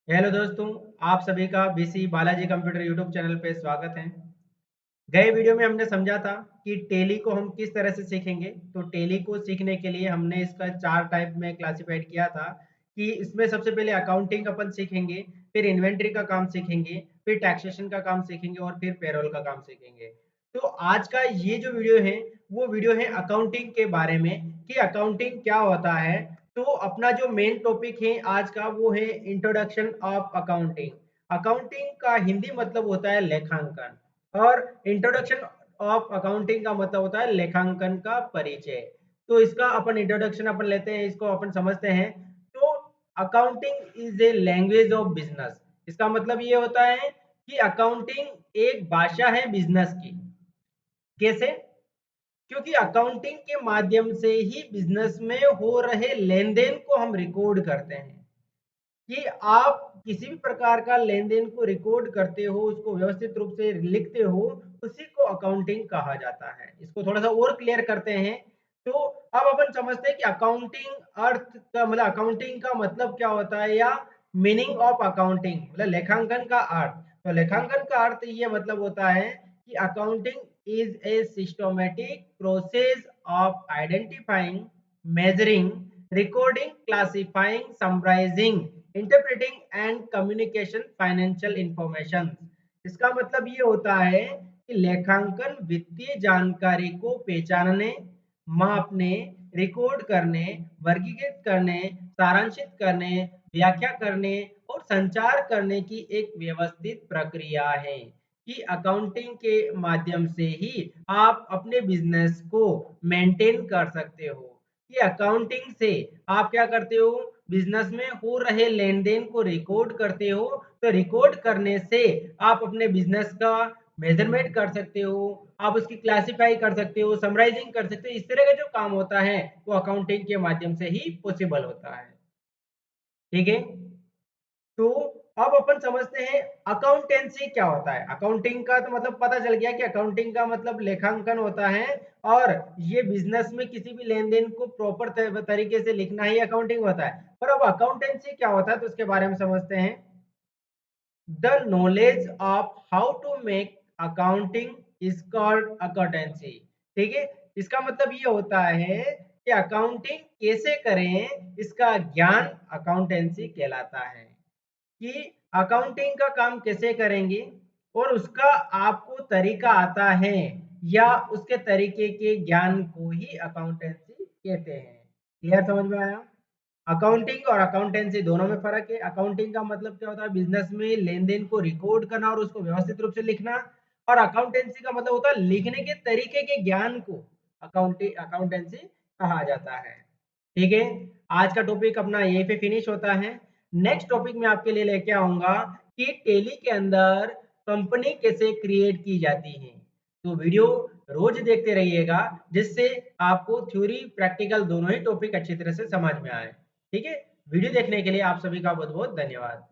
Hello दोस्तों, आप सभी का BC Balaji computer YouTube channel पे स्वागत है। गए वीडियो में हमने समझा था कि टैली को हम किस तरह से सीखेंगे। तो टैली को सीखने के लिए हमने इसका 4 टाइप में क्लासिफाइड किया था कि इसमें सबसे पहले अकाउंटिंग अपन सीखेंगे, फिर इन्वेंटरी का काम सीखेंगे, फिर टैक्सेशन का काम सीखेंगे और फिर पेरोल का काम सीखेंगे। तो आज का ये जो वीडियो है, वो वीडियो है अकाउंटिंग के बारे में कि अकाउंटिंग क्या होता है। तो अपना जो मेन टॉपिक है आज का वो है इंट्रोडक्शन ऑफ अकाउंटिंग। अकाउंटिंग का हिंदी मतलब होता है लेखांकन और इंट्रोडक्शन ऑफ अकाउंटिंग का मतलब होता है लेखांकन का परिचय। तो इसका अपन इंट्रोडक्शन अपन लेते हैं, इसको अपन समझते हैं। तो accounting is a language of business. इसका मतलब ये होता है कि अकाउंटिंग एक भाषा है बिजनेस की। कैसे? क्योंकि अकाउंटिंग के माध्यम से ही बिजनेस में हो रहे लेन देन को हम रिकॉर्ड करते हैं। कि आप किसी भी प्रकार का लेन-देन को रिकॉर्ड करते हो, उसको व्यवस्थित रूप से लिखते हो, उसी को अकाउंटिंग कहा जाता है। इसको थोड़ा-सा और क्लियर करते हैं। तो अब अपन समझते हैं कि अकाउंटिंग अर्थ का मतलब अकाउंटिंग का मतलब क्या होता है या मीनिंग ऑफ अकाउंटिंग मतलब लेखांकन का अर्थ। तो लेखांकन का अर्थ ये मतलब होता है कि accounting is a systematic process of identifying, measuring, recording, classifying, summarizing, interpreting and communication financial information। इसका मतलब ये होता है कि लेखांकन वित्तीय जानकारी को पहचानने, मापने, रिकॉर्ड करने, वर्गीकृत करने, सारांशित करने, व्याख्या करने और संचार करने की एक व्यवस्थित प्रक्रिया है। कि अकाउंटिंग के माध्यम से ही आप अपने बिजनेस को मेंटेन कर सकते हो। कि अकाउंटिंग से आप क्या करते हो, बिजनेस में हो रहे लेन देन को रिकॉर्ड करते हो। तो रिकॉर्ड करने से आप अपने बिजनेस का मेजरमेंट कर सकते हो, आप उसकी क्लासिफाई कर सकते हो, समराइजिंग कर सकते हो। इस तरह का जो काम होता है वो अकाउंटिंग के माध्यम से ही पॉसिबल होता है। ठीक है। तो अब अपन समझते हैं अकाउंटेंसी क्या होता है। अकाउंटिंग का तो मतलब पता चल गया कि अकाउंटिंग का मतलब लेखांकन होता है और ये बिजनेस में किसी भी लेन देन को प्रॉपर तरीके से लिखना ही अकाउंटिंग होता है। पर अब अकाउंटेंसी क्या होता है तो उसके बारे में समझते हैं। The knowledge of how to make accounting is called accountancy. ठीक है। इसका मतलब ये होता है कि अकाउंटिंग कैसे करें, इसका ज्ञान अकाउंटेंसी कहलाता है। कि अकाउंटिंग का काम कैसे करेंगे और उसका आपको तरीका आता है या उसके तरीके के ज्ञान को ही अकाउंटेंसी कहते हैं। क्लियर समझ में आया? अकाउंटिंग और अकाउंटेंसी दोनों में फर्क है। अकाउंटिंग का मतलब क्या होता है, बिजनेस में लेन देन को रिकॉर्ड करना और उसको व्यवस्थित रूप से लिखना। और अकाउंटेंसी का मतलब होता है लिखने के तरीके के ज्ञान को अकाउंटेंसी कहा जाता है। ठीक है। आज का टॉपिक अपना यहीं पे फिनिश होता है। नेक्स्ट टॉपिक में आपके लिए लेके आऊंगा कि टेली के अंदर कंपनी कैसे क्रिएट की जाती है। तो वीडियो रोज देखते रहिएगा जिससे आपको थ्योरी प्रैक्टिकल दोनों ही टॉपिक अच्छी तरह से समझ में आए। ठीक है। वीडियो देखने के लिए आप सभी का बहुत बहुत धन्यवाद।